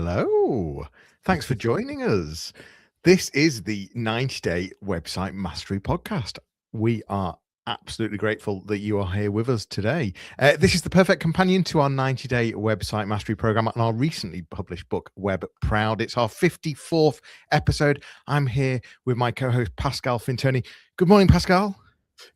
Hello. Thanks for joining us. This is the 90-Day Website Mastery Podcast. We are absolutely grateful that you are here with us today. This is the perfect companion to our 90-Day Website Mastery Program and our recently published book, Web Proud. It's our 54th episode. I'm here with my co-host, Pascal Fintoni. Good morning, Pascal.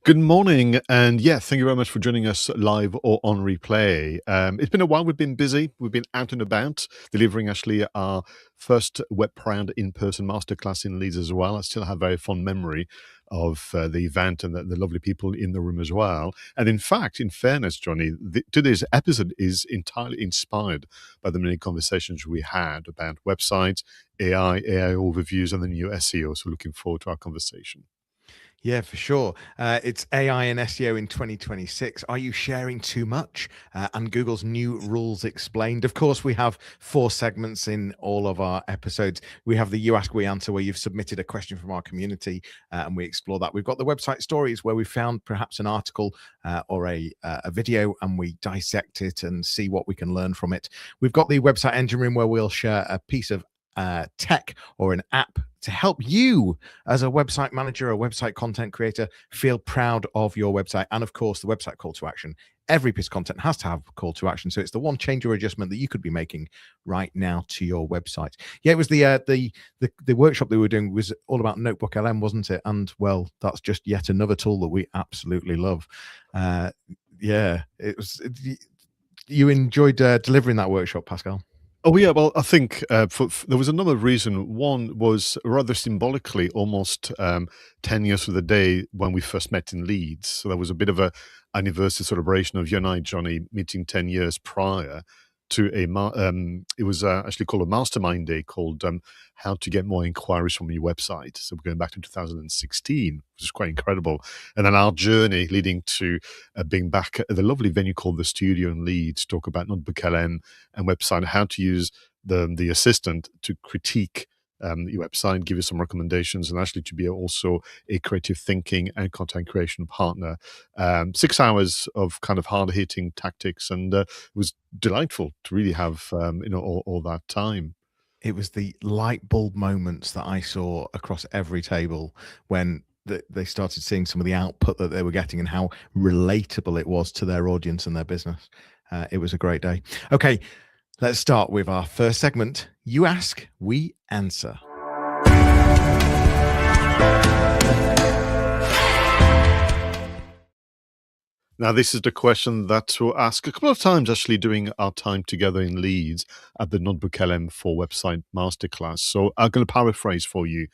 Good morning, and thank you very much for joining us live or on replay. It's been a while. We've been busy. We've been out and about, delivering actually our first Web Proud in-person masterclass in Leeds as well. I still have very fond memory of the event and the lovely people in the room as well. And in fact, in fairness, Jonny, today's episode is entirely inspired by the many conversations we had about websites, AI overviews, and the new SEO. So looking forward to our conversation. Yeah, for sure. It's AI and SEO in 2026. Are you sharing too much? And Google's new rules explained. Of course, we have 4 segments in all of our episodes. We have the You Ask, We Answer, where you've submitted a question from our community and we explore that. We've got the website stories, where we found perhaps an article or a video and we dissect it and see what we can learn from it. We've got the website engine room, where we'll share a piece of tech or an app to help you as a website manager, a website content creator, feel proud of your website. And of course, the website call to action. Every piece of content has to have a call to action. So it's the one change or adjustment that you could be making right now to your website. Yeah, it was the workshop that we were doing was all about Notebook LM, wasn't it? And well, that's just yet another tool that we absolutely love. Yeah, it was. You enjoyed delivering that workshop, Pascal? Oh, yeah. Well, I think there was another reason. One was rather symbolically almost 10 years to the day when we first met in Leeds. So there was a bit of a anniversary celebration of you and I, Jonny, meeting 10 years prior to it was actually called a mastermind day called How to Get More Inquiries from Your Website. So we're going back to 2016, which is quite incredible. And then our journey leading to being back at the lovely venue called The Studio in Leeds, to talk about Notebook LM and website, how to use the assistant to critique your website, give you some recommendations, and actually to be also a creative thinking and content creation partner. 6 hours of kind of hard-hitting tactics, and it was delightful to really have all that time. It was the light bulb moments that I saw across every table when they started seeing some of the output that they were getting and how relatable it was to their audience and their business. It was a great day. Okay, let's start with our first segment. You ask, we answer. Now, this is the question that we'll ask a couple of times, actually, during our time together in Leeds at the Notebook LM for Website Masterclass. So I'm going to paraphrase for you,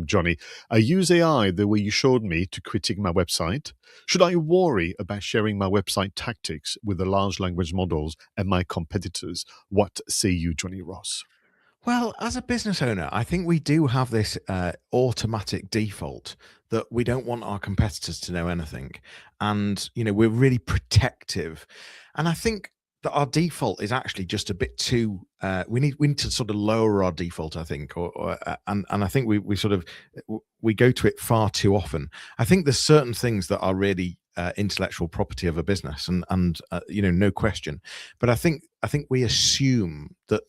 Jonny. I use AI the way you showed me to critique my website. Should I worry about sharing my website tactics with the large language models and my competitors? What say you, Jonny Ross? Well, as a business owner, I think we do have this automatic default that we don't want our competitors to know anything. And, we're really protective. And I think that our default is actually just a bit too, we need to sort of lower our default, I think, and I think we go to it far too often. I think there's certain things that are really intellectual property of a business and no question. But I think we assume that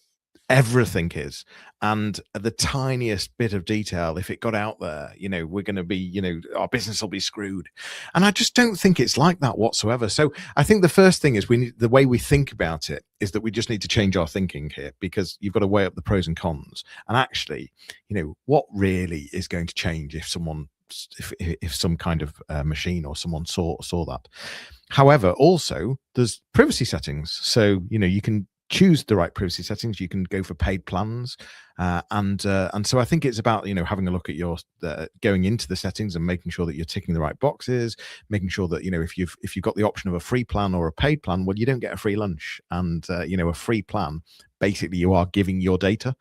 everything is, and the tiniest bit of detail, if it got out there, we're going to be, our business will be screwed. And I just don't think it's like that whatsoever. So I think the first thing is the way we think about it is that we just need to change our thinking here, because you've got to weigh up the pros and cons. And actually, what really is going to change if some kind of machine or someone saw that. However, also there's privacy settings. So, you can choose the right privacy settings. You can go for paid plans, and so I think it's about having a look at your going into the settings and making sure that you're ticking the right boxes, making sure that if you've got the option of a free plan or a paid plan, well, you don't get a free lunch, and a free plan, basically you are giving your data,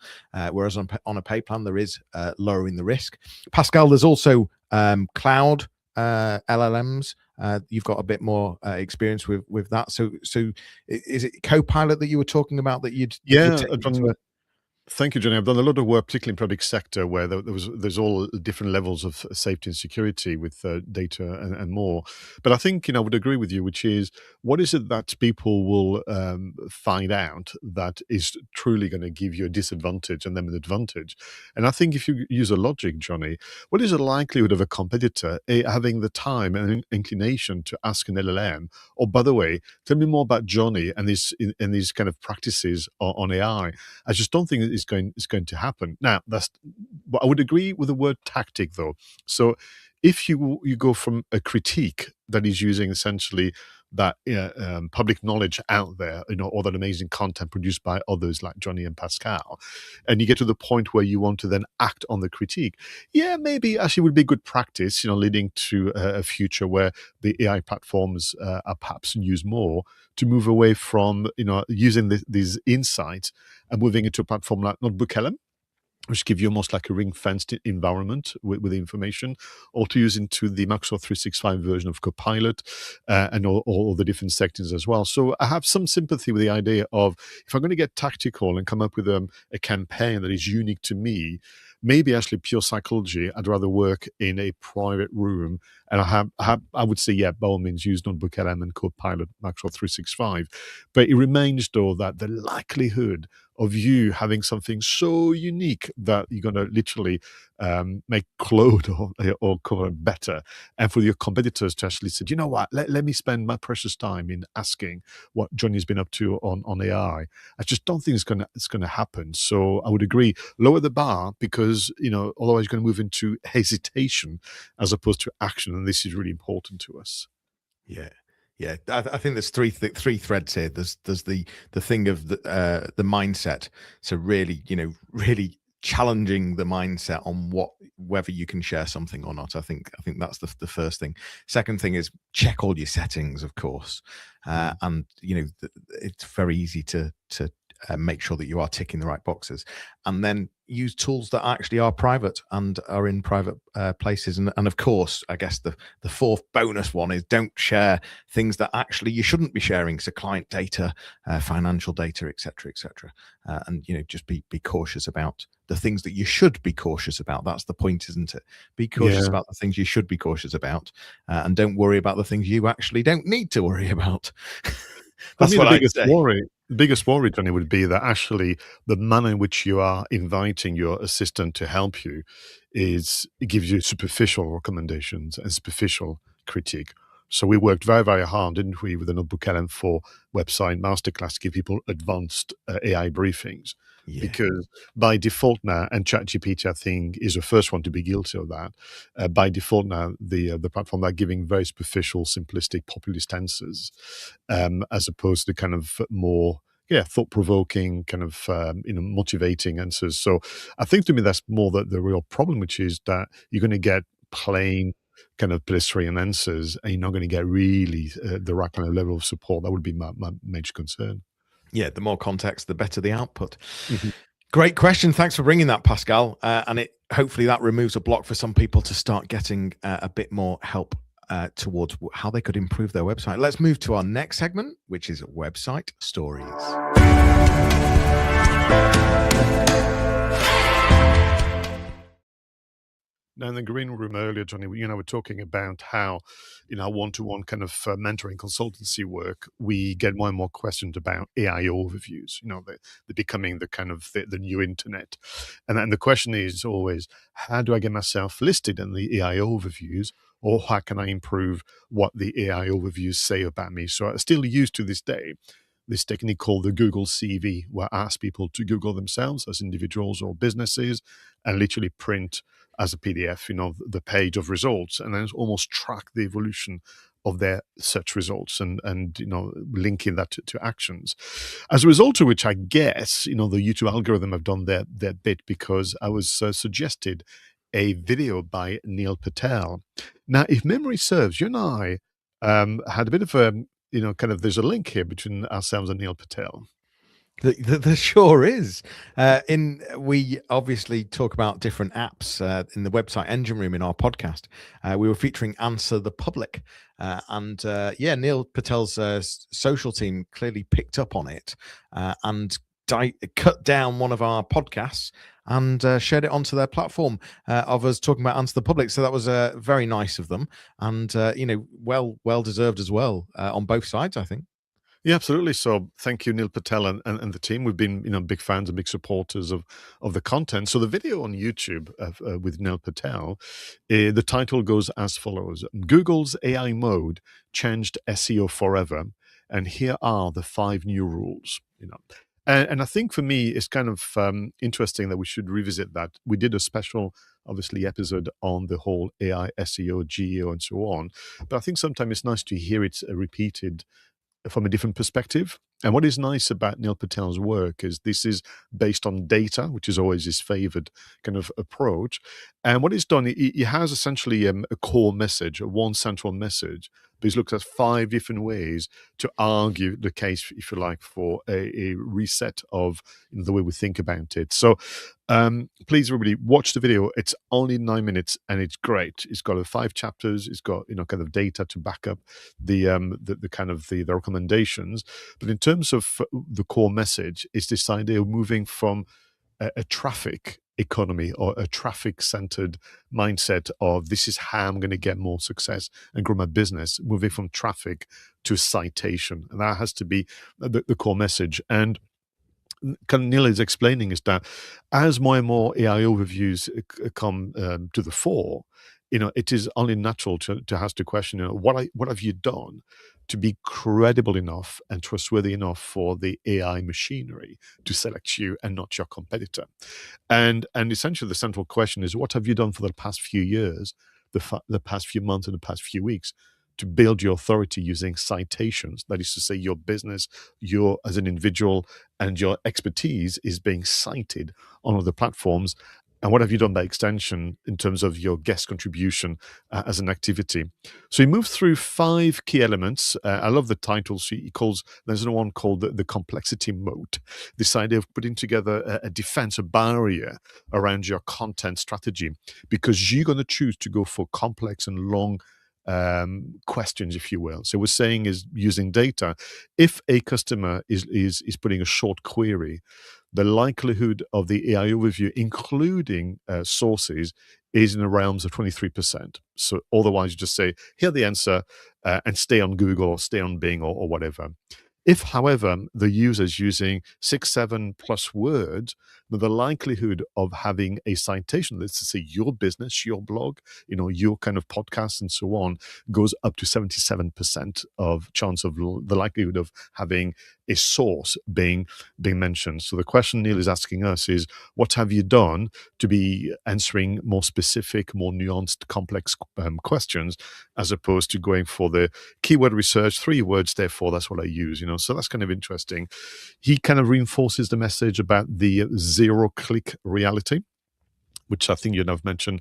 whereas on a paid plan there is lowering the risk. Pascal, there's also cloud LLMs. You've got a bit more experience with that. So is it Copilot that you were talking about that you'd Yeah, take into it? Thank you, Jonny. I've done a lot of work, particularly in public sector, where there's all different levels of safety and security with data and more. But I think I would agree with you, which is what is it that people will find out that is truly going to give you a disadvantage and them an advantage? And I think if you use a logic, Jonny, what is the likelihood of a competitor having the time and inclination to ask an LLM? Or by the way, tell me more about Jonny and these kind of practices on AI. I just don't think it's going to happen. Now, but I would agree with the word tactic, though. So, if you go from a critique that is using essentially that public knowledge out there, all that amazing content produced by others like Jonny and Pascal, and you get to the point where you want to then act on the critique, yeah, maybe actually would be good practice, leading to a future where the AI platforms are perhaps used more to move away from using these insights and moving into a platform like Notebook LM, which give you almost like a ring-fenced environment with information, or to use into the Microsoft 365 version of Copilot and all the different sectors as well. So I have some sympathy with the idea of if I'm going to get tactical and come up with a campaign that is unique to me, maybe actually pure psychology, I'd rather work in a private room. And I would say, yeah, by all means, use Notebook LM and Copilot Microsoft 365. But it remains, though, that the likelihood of you having something so unique that you're going to literally make Claude or Copilot better, and for your competitors to actually say, you know what, let me spend my precious time in asking what Jonny's been up to on AI. I just don't think it's going to happen. So I would agree, lower the bar, because otherwise you're going to move into hesitation as opposed to action, and this is really important to us. Yeah. Yeah, I think there's three threads here. There's the thing of the mindset. So really, really challenging the mindset on whether you can share something or not. I think that's the first thing. Second thing is check all your settings, of course, and it's very easy to make sure that you are ticking the right boxes, and then use tools that actually are private and are in private places. And of course, I guess the fourth bonus one is don't share things that actually you shouldn't be sharing. So client data, financial data, etc., etc. And just be cautious about the things that you should be cautious about. That's the point, isn't it? Be cautious about the things you should be cautious about, and don't worry about the things you actually don't need to worry about. That's what I'd say. The biggest worry, Jonny, would be that actually the manner in which you are inviting your assistant to help you it gives you superficial recommendations and superficial critique. So we worked very, very hard, didn't we, with the Notebook LM4 website masterclass to give people advanced AI briefings. Yeah. Because by default now, and ChatGPT, I think, is the first one to be guilty of that. By default now, the platform are giving very superficial, simplistic, populist answers, as opposed to kind of more thought-provoking, kind of motivating answers. So I think to me that's more the real problem, which is that you're going to get plain kind of pedestrian answers, and you're not going to get really the right kind of level of support. That would be my major concern. Yeah, the more context, the better the output. Mm-hmm. Great question. Thanks for bringing that, Pascal. And hopefully that removes a block for some people to start getting a bit more help towards how they could improve their website. Let's move to our next segment, which is website stories. Now, in the green room earlier, Jonny, we're talking about how, one-to-one kind of mentoring consultancy work, we get more and more questions about AI overviews. They're becoming the kind of the new internet. And then the question is always, how do I get myself listed in the AI overviews? Or how can I improve what the AI overviews say about me? So I still use to this day this technique called the Google CV, where I ask people to Google themselves as individuals or businesses and literally print as a PDF, the page of results, and then almost track the evolution of their search results and linking that to actions. As a result of which, I guess, the YouTube algorithm have done their bit, because I was suggested a video by Neil Patel. Now, if memory serves, you and I had a bit of a there's a link here between ourselves and Neil Patel. There sure is. We obviously talk about different apps in the website engine room in our podcast. We were featuring Answer the Public. Neil Patel's social team clearly picked up on it and cut down one of our podcasts and shared it onto their platform of us talking about Answer the Public. So that was very nice of them, and well deserved as well on both sides, I think. Yeah, absolutely. So thank you, Neil Patel and the team. We've been, big fans and big supporters of the content. So the video on YouTube with Neil Patel, the title goes as follows: Google's AI mode changed SEO forever, and here are the 5 new rules. And I think for me, it's kind of interesting that we should revisit that. We did a special, obviously, episode on the whole AI, SEO, GEO, and so on. But I think sometimes it's nice to hear it repeated from a different perspective. And what is nice about Neil Patel's work is this is based on data, which is always his favored kind of approach. And what he's done, he has essentially a core message, a one central message, but he's looked at 5 different ways to argue the case, if you like, for a reset of the way we think about it. So please, everybody, watch the video. It's only 9 minutes and it's great. It's got 5 chapters. It's got kind of data to back up the kind of the recommendations. But in terms of the core message, is this idea of moving from a traffic economy or a traffic centered mindset of this is how I'm going to get more success and grow my business, moving from traffic to citation. And that has to be the core message. And kind of Neil is explaining is that as more and more AI overviews come to the fore, it is only natural to ask the question, what have you done to be credible enough and trustworthy enough for the AI machinery to select you and not your competitor? And essentially the central question is, what have you done for the past few years, the past few months and the past few weeks to build your authority using citations? That is to say, your business, your as an individual, and your expertise is being cited on other platforms. And what have you done by extension in terms of your guest contribution as an activity? So he moved through 5 key elements. I love the titles. He calls, there's another one called the complexity moat. This idea of putting together a defense, a barrier around your content strategy, because you're going to choose to go for complex and long questions, if you will. So we're saying is using data. If a customer is putting a short query, the likelihood of the AI overview, including sources, is in the realms of 23%. So otherwise, you just say, here the answer, and stay on Google or stay on Bing or whatever. If, however, the user is using 6, 7 plus words, then the likelihood of having a citation, let's say your business, your blog, your kind of podcast and so on, goes up to 77% of chance of the likelihood of having a source being mentioned. So the question Neil is asking us is, what have you done to be answering more specific, more nuanced, complex questions, as opposed to going for the keyword research, 3 words, therefore that's what I use, So that's kind of interesting. He kind of reinforces the message about the zero-click reality, which I think you've mentioned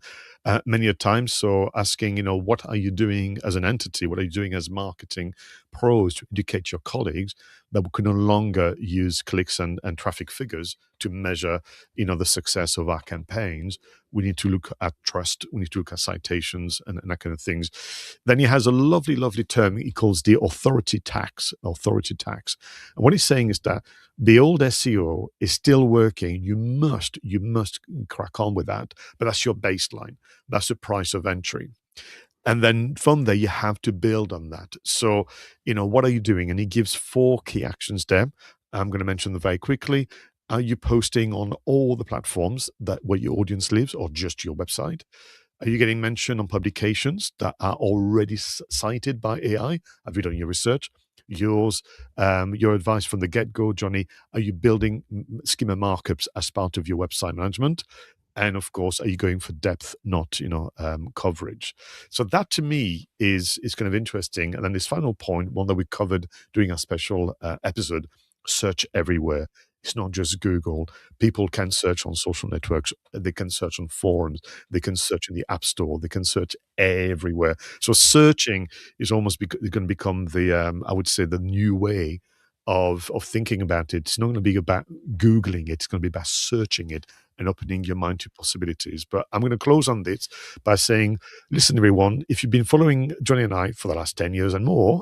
many a time. So asking, what are you doing as an entity? What are you doing as marketing pros to educate your colleagues that we can no longer use clicks and traffic figures to measure, the success of our campaigns? We need to look at trust. We need to look at citations and that kind of things. Then he has a lovely, lovely term he calls the authority tax. Authority tax. And what he's saying is that the old SEO is still working. You must crack on with that. But that's your baseline. That's the price of entry. And then from there, you have to build on that. So, what are you doing? And he gives 4 key actions there. I'm going to mention them very quickly. Are you posting on all the platforms where your audience lives, or just your website? Are you getting mentioned on publications that are already cited by AI? Have you done your research? Your advice from the get-go, Jonny, are you building schema markups as part of your website management? And of course, are you going for depth, not coverage? So that to me is kind of interesting. And then this final point, one that we covered during our special episode: search everywhere. It's not just Google. People can search on social networks. They can search on forums. They can search in the App Store. They can search everywhere. So searching is almost going to become the, I would say, the new way of thinking about it. It's not going to be about Googling it. It's going to be about searching it and opening your mind to possibilities. But I'm going to close on this by saying, listen, everyone, if you've been following Jonny and I for the last 10 years and more,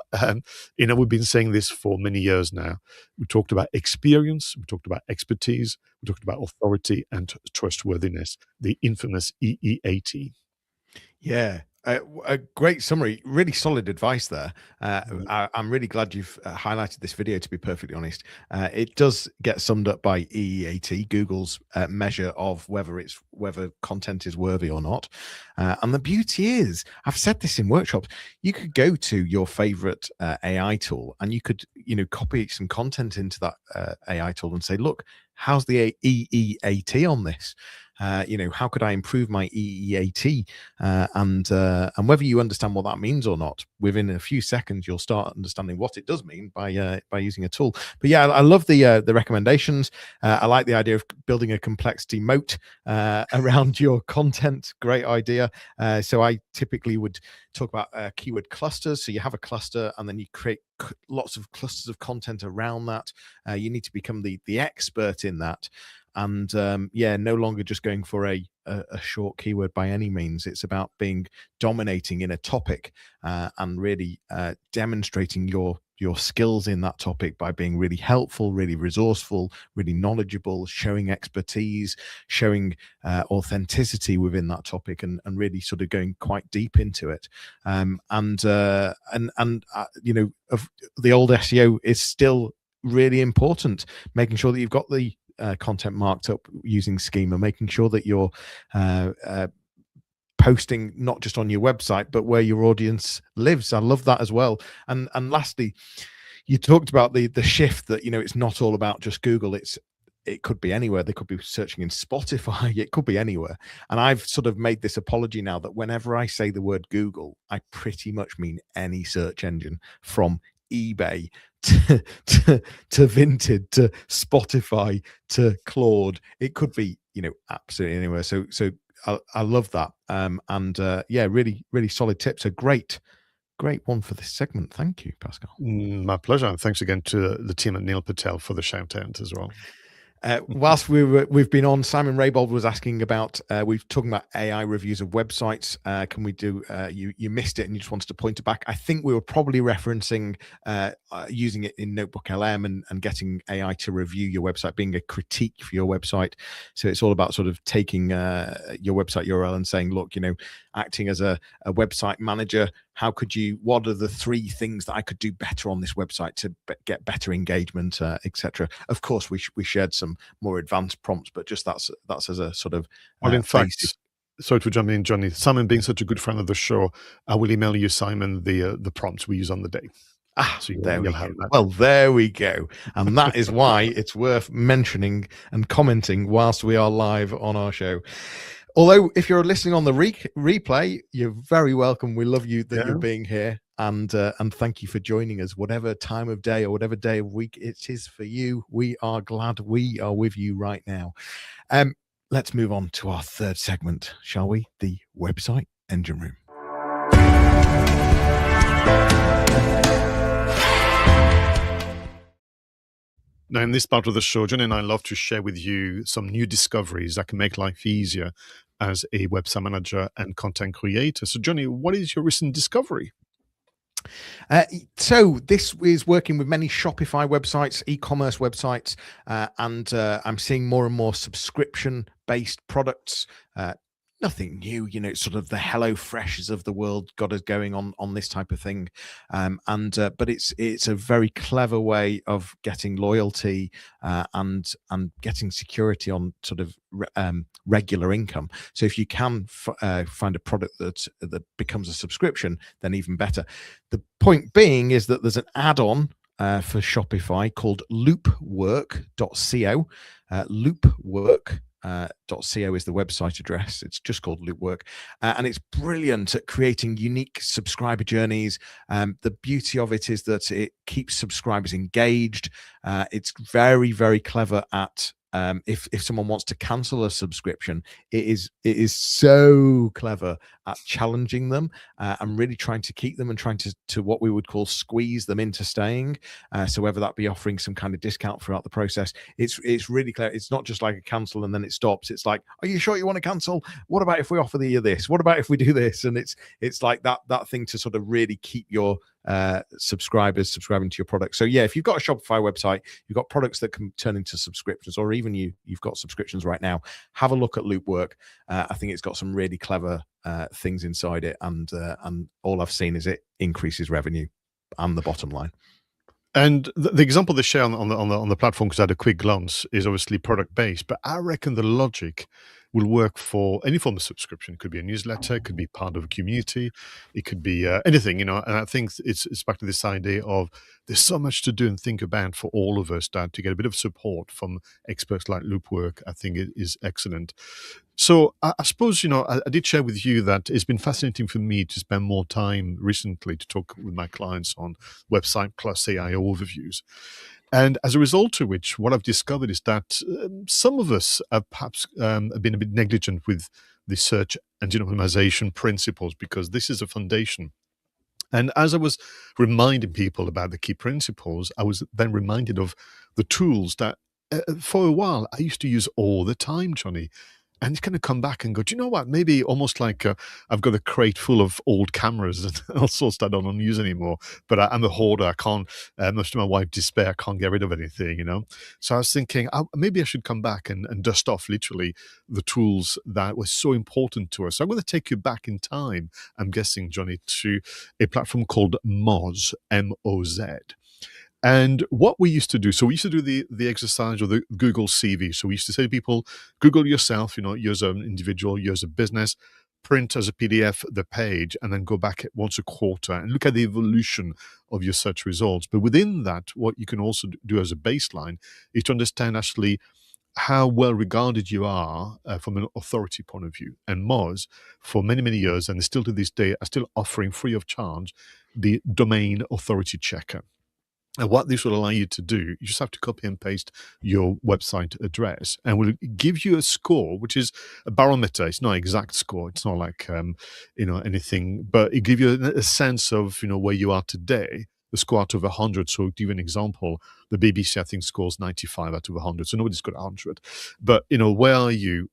we've been saying this for many years now. We talked about experience, we talked about expertise, we talked about authority and trustworthiness, the infamous EEAT. Yeah, a great summary. Really solid advice there. I'm really glad you've highlighted this video, to be perfectly honest. It does get summed up by EEAT, Google's measure of whether content is worthy or not. And the beauty is, I've said this in workshops, you could go to your favorite AI tool and you could, copy some content into that AI tool and say, look, how's the EEAT on this? How could I improve my EEAT? And whether you understand what that means or not, within a few seconds, you'll start understanding what it does mean by using a tool. But yeah, I love the recommendations. I like the idea of building a complexity moat around your content. Great idea. So I typically would talk about keyword clusters. So you have a cluster and then you create lots of clusters of content around that. You need to become the expert in that. And no longer just going for a short keyword by any means. It's about being dominating in a topic and really demonstrating your skills in that topic by being really helpful, really resourceful, really knowledgeable, showing expertise, showing authenticity within that topic, and really sort of going quite deep into it. The old SEO is still really important, making sure that you've got the content marked up using schema, making sure that you're posting not just on your website but where your audience lives. I love that as well. And lastly, you talked about the shift that it's not all about just Google. It could be anywhere. They could be searching in Spotify. It could be anywhere. And I've sort of made this apology now that whenever I say the word Google, I pretty much mean any search engine, from eBay to Vinted to Spotify to Claude. It could be absolutely anywhere. So I love that. Really, really solid tips. A great one for this segment. Thank you, Pascal. My pleasure. And thanks again to the team at Neil Patel for the shout out as well. Whilst we've been on, Simon Raybold was asking about, we've talking about AI reviews of websites. Can we do, you missed it and you just wanted to point it back. I think we were probably referencing using it in Notebook LM and getting AI to review your website, being a critique for your website. So it's all about sort of taking your website URL and saying, look, acting as a website manager, what are the 3 things that I could do better on this website to get better engagement, etc. Of course, we shared some more advanced prompts, but just that's as a sort of in fact, sorry to jump in, Jonny. Simon being such a good friend of the show, I will email you, Simon, the prompts we use on the day. So there we go. Well, there we go. And that is why it's worth mentioning and commenting whilst we are live on our show. Although if you're listening on the replay, you're very welcome. We love you that you're being here, and thank you for joining us, whatever time of day or whatever day of week it is for you. We are glad we are with you right now. Let's move on to our third segment, shall we? The website engine room. Now, in this part of the show, Jonny and I love to share with you some new discoveries that can make life easier as a website manager and content creator. So, Jonny, what is your recent discovery? So this is working with many Shopify websites, e-commerce websites, and I'm seeing more and more subscription-based products. Nothing new, it's sort of the Hello Freshes of the world got us going on this type of thing, but it's a very clever way of getting loyalty and getting security on sort of regular income. So if you can find a product that becomes a subscription, then even better. The point being is that there's an add-on for Shopify called Loopwork.co. Loopwork. .co is the website address. It's just called Loopwork, and it's brilliant at creating unique subscriber journeys. The beauty of it is that it keeps subscribers engaged. It's very, very clever at if someone wants to cancel a subscription, it is so clever at challenging them and really trying to keep them and trying to what we would call squeeze them into staying. So whether that be offering some kind of discount throughout the process, it's really clear. It's not just like a cancel and then it stops. It's like, are you sure you want to cancel? What about if we offer you this? What about if we do this? And it's like that thing to sort of really keep your subscribers subscribing to your product. So yeah, if you've got a Shopify website, you've got products that can turn into subscriptions, or even you've got subscriptions right now, have a look at Loopwork. I think it's got some really clever things inside it, and all I've seen is it increases revenue and the bottom line. And the example they share on the platform, because I had a quick glance, is obviously product based. But I reckon the logic will work for any form of subscription. It could be a newsletter, it could be part of a community, it could be anything, And I think it's back to this idea of there's so much to do and think about for all of us that to get a bit of support from experts like Loopwork, I think it is excellent. So I suppose, I did share with you that it's been fascinating for me to spend more time recently to talk with my clients on website plus AI overviews. And as a result of which, what I've discovered is that some of us have perhaps have been a bit negligent with the search engine optimization principles, because this is a foundation. And as I was reminding people about the key principles, I was then reminded of the tools that for a while I used to use all the time, Jonny. And it's going to come back and go, do you know what? Maybe almost like I've got a crate full of old cameras and all sorts that I don't use anymore. But I'm a hoarder. I can't, much to my wife's despair, I can't get rid of anything. So I was thinking, maybe I should come back and dust off literally the tools that were so important to us. So I'm going to take you back in time, I'm guessing, Jonny, to a platform called Moz, M-O-Z. And what we used to do, so we used to do the exercise or the Google CV. So we used to say to people, Google yourself, you as an individual, you as a business, print as a PDF the page, and then go back once a quarter and look at the evolution of your search results. But within that, what you can also do as a baseline is to understand actually how well regarded you are from an authority point of view. And Moz, for many, many years, and still to this day, are still offering free of charge the domain authority checker. And what this will allow you to do, you just have to copy and paste your website address, and will give you a score, which is a barometer. It's not an exact score. It's not like anything, but it gives you a sense of where you are today. The score out of 100. So to give you an example, the BBC I think scores 95 out of 100. So nobody's got 100. But where are you?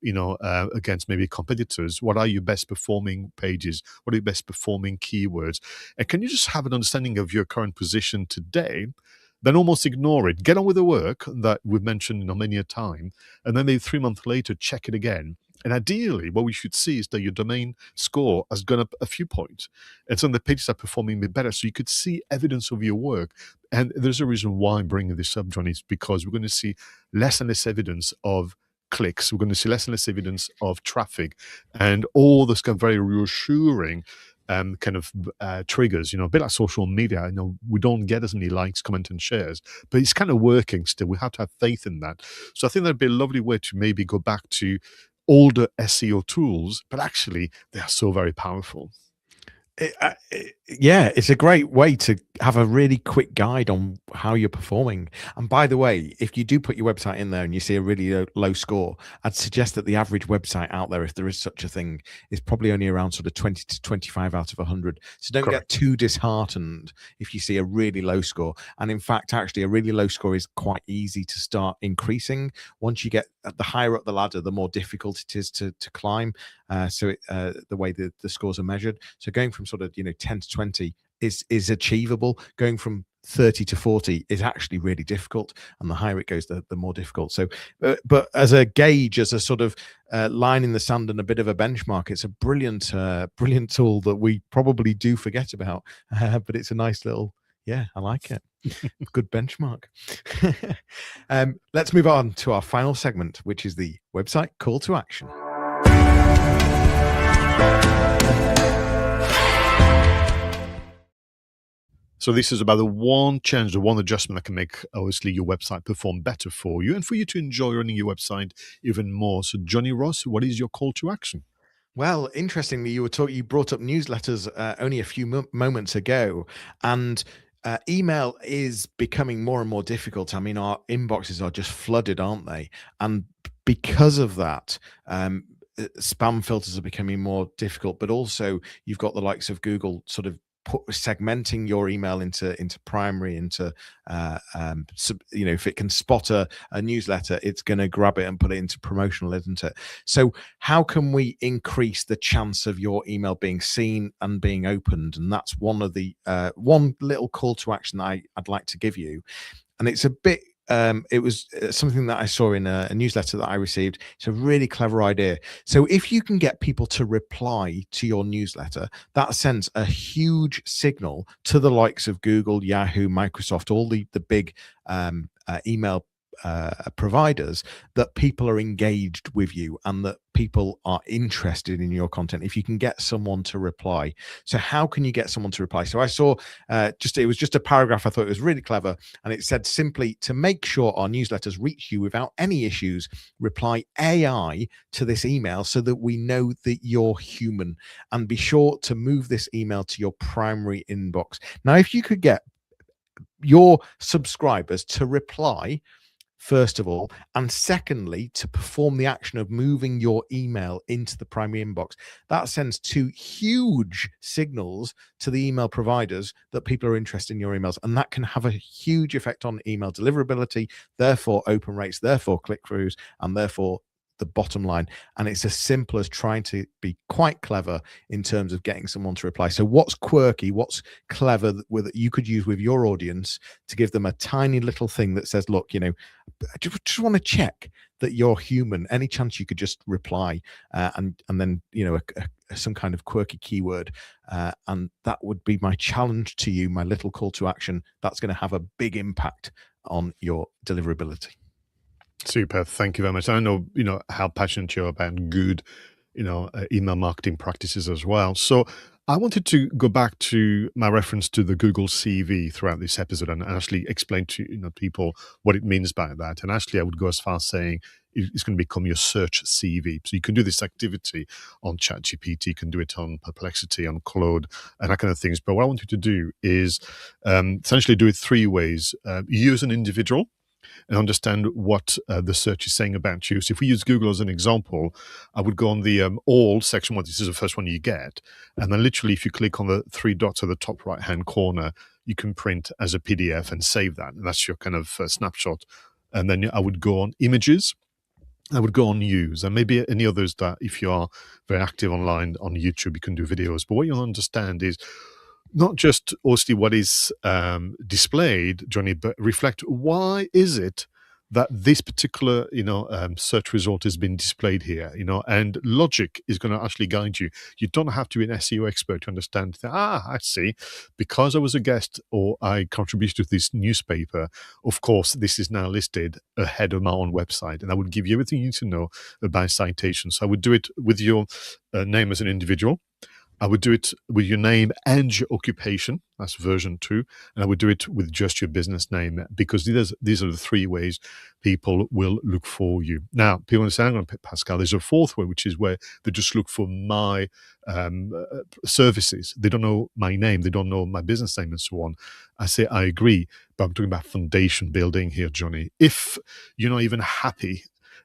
Against maybe competitors? What are your best performing pages? What are your best performing keywords? And can you just have an understanding of your current position today? Then almost ignore it. Get on with the work that we've mentioned many a time, and then maybe 3 months later check it again. And ideally, what we should see is that your domain score has gone up a few points, and some of the pages are performing a bit better. So you could see evidence of your work. And there's a reason why I'm bringing this up, Jonny, is because we're going to see less and less evidence of clicks. We're going to see less and less evidence of traffic, and all this kind of very reassuring triggers, a bit like social media. We don't get as many likes, comments, and shares, but it's kind of working still. We have to have faith in that. So I think that'd be a lovely way to maybe go back to older SEO tools, but actually they are so very powerful. Yeah, it's a great way to have a really quick guide on how you're performing. And by the way, if you do put your website in there and you see a really low score, I'd suggest that the average website out there, if there is such a thing, is probably only around sort of 20 to 25 out of 100. So don't Correct. get too disheartened if you see a really low score. And in fact, actually, a really low score is quite easy to start increasing. Once you get the higher up the ladder, the more difficult it is to climb. The way the scores are measured. So going from sort of 10 to 20 is achievable. Going from 30 to 40 is actually really difficult, and the higher it goes, the more difficult. So, but as a gauge, as a sort of line in the sand and a bit of a benchmark, it's a brilliant tool that we probably do forget about. But it's a nice little, I like it. Good benchmark. Let's move on to our final segment, which is the website call to action. So this is about the one change, the one adjustment that can make, obviously, your website perform better for you and for you to enjoy running your website even more. So Jonny Ross, what is your call to action? Well, interestingly, you brought up newsletters only a few moments ago, and email is becoming more and more difficult. I mean, our inboxes are just flooded, aren't they? And because of that, spam filters are becoming more difficult, but also you've got the likes of Google sort of segmenting your email into primary, into if it can spot a newsletter, it's going to grab it and put it into promotional, isn't it? So how can we increase the chance of your email being seen and being opened? And that's one of the one little call to action that I'd like to give you. And it's a bit it was something that I saw in a newsletter that I received. It's a really clever idea. So if you can get people to reply to your newsletter, that sends a huge signal to the likes of Google, Yahoo, Microsoft, all the big email providers, that people are engaged with you and that people are interested in your content if you can get someone to reply. So how can you get someone to reply? So I saw it was just a paragraph. I thought it was really clever, and it said simply, to make sure our newsletters reach you without any issues, reply AI to this email so that we know that you're human, and be sure to move this email to your primary inbox. Now, if you could get your subscribers to reply, first of all, and secondly, to perform the action of moving your email into the primary inbox, that sends two huge signals to the email providers that people are interested in your emails, and that can have a huge effect on email deliverability, therefore open rates, therefore click-throughs, and therefore the bottom line. And it's as simple as trying to be quite clever in terms of getting someone to reply. So what's quirky, what's clever that you could use with your audience to give them a tiny little thing that says, look, I just want to check that you're human. Any chance you could just reply and then some kind of quirky keyword, and that would be my challenge to you, my little call to action. That's going to have a big impact on your deliverability. Super. Thank you very much. I know, how passionate you're about good, email marketing practices as well. So I wanted to go back to my reference to the Google CV throughout this episode and actually explain to people what it means by that. And actually, I would go as far as saying it's going to become your search CV. So you can do this activity on ChatGPT, you can do it on Perplexity, on Claude, and that kind of things. But what I want you to do is essentially do it three ways. You as an individual, and understand what the search is saying about you. So if we use Google as an example, I would go on the all section one. This is the first one you get. And then literally, if you click on the three dots at the top right-hand corner, you can print as a PDF and save that. And that's your kind of snapshot. And then I would go on images. I would go on news, and maybe any others that if you are very active online on YouTube, you can do videos. But what you'll understand is not just obviously what is displayed, Jonny, but reflect why is it that this particular search result has been displayed here, and logic is going to actually guide you. You don't have to be an SEO expert to understand that, I see, because I was a guest or I contributed to this newspaper, of course this is now listed ahead of my own website, and I would give you everything you need to know about citations. So I would do it with your name as an individual. I would do it with your name and your occupation. That's version 2. And I would do it with just your business name, because these are the three ways people will look for you. Now, people understand, Pascal, there's a fourth way, which is where they just look for my services. They don't know my name. They don't know my business name and so on. I say, I agree, but I'm talking about foundation building here, Jonny. If you're not even happy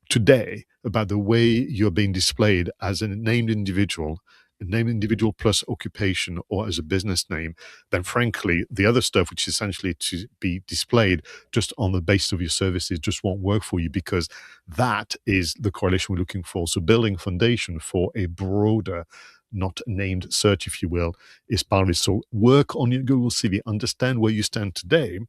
today about the way you're being displayed as a named individual, name individual plus occupation, or as a business name, then frankly, the other stuff, which is essentially to be displayed just on the basis of your services, just won't work for you, because that is the correlation we're looking for. So building foundation for a broader, not named search, if you will, is part of it. So work on your Google CV, understand where you stand today,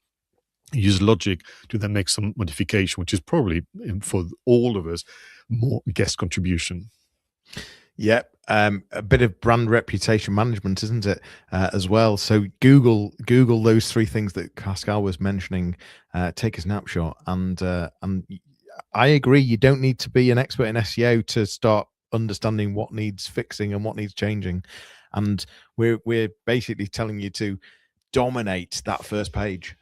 use logic to then make some modification, which is probably, for all of us, more guest contribution. Yep. A bit of brand reputation management, isn't it, as well? So Google those three things that Pascal was mentioning. Take a snapshot, and I agree. You don't need to be an expert in SEO to start understanding what needs fixing and what needs changing. And we're basically telling you to dominate that first page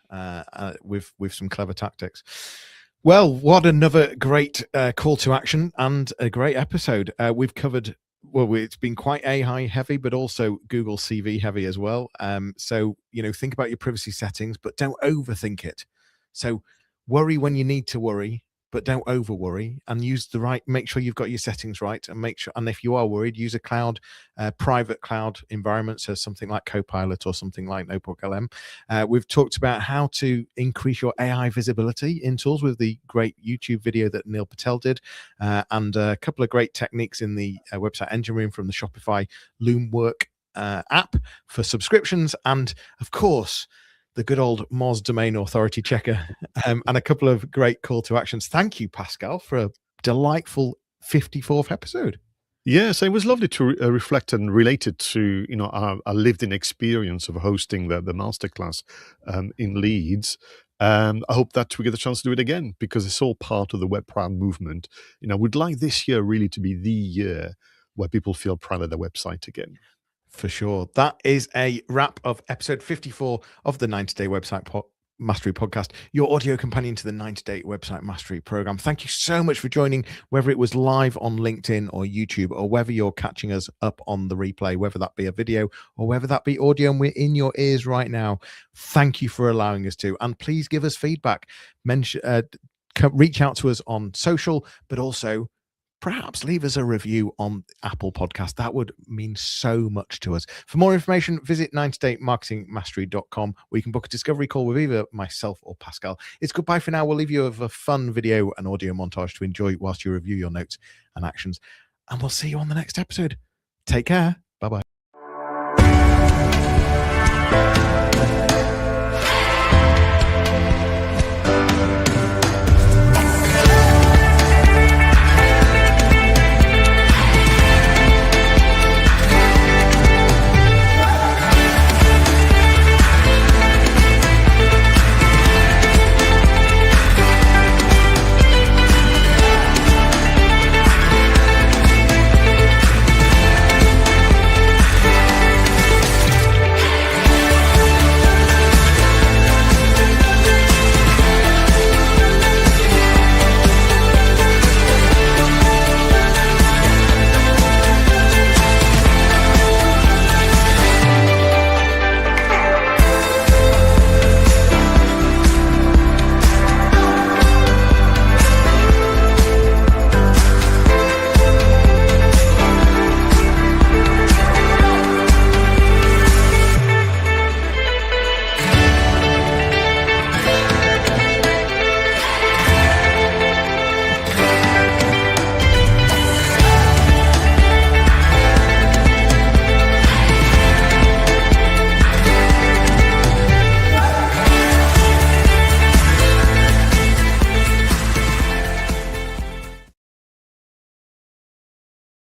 with some clever tactics. Well, what another great call to action and a great episode. We've covered well, it's been quite AI heavy, but also Google CV heavy as well. So, think about your privacy settings, but don't overthink it. So worry when you need to worry, but don't over worry, and make sure you've got your settings right, and if you are worried, use a private cloud environment. So something like Copilot or something like Notebook LM. We've talked about how to increase your AI visibility in tools with the great YouTube video that Neil Patel did, and a couple of great techniques in the website engine room from the Shopify Loopwork app for subscriptions, and of course the good old Moz domain authority checker, and a couple of great call to actions. Thank you, Pascal, for a delightful 54th episode. Yes, it was lovely to reflect and relate it to our lived-in experience of hosting the masterclass in Leeds. I hope that we get the chance to do it again, because it's all part of the Web Proud movement. We'd like this year really to be the year where people feel proud of their website again. For sure. That is a wrap of episode 54 of the 90-Day Website Mastery Podcast, your audio companion to the 90-Day Website Mastery Program. Thank you so much for joining, whether it was live on LinkedIn or YouTube, or whether you're catching us up on the replay, whether that be a video or whether that be audio and we're in your ears right now. Thank you for allowing us to. And please give us feedback. Reach out to us on social, but also perhaps leave us a review on Apple Podcast. That would mean so much to us. For more information, visit 90daymarketingmastery.com, where you can book a discovery call with either myself or Pascal. It's goodbye for now. We'll leave you with a fun video and audio montage to enjoy whilst you review your notes and actions. And we'll see you on the next episode. Take care. Bye-bye.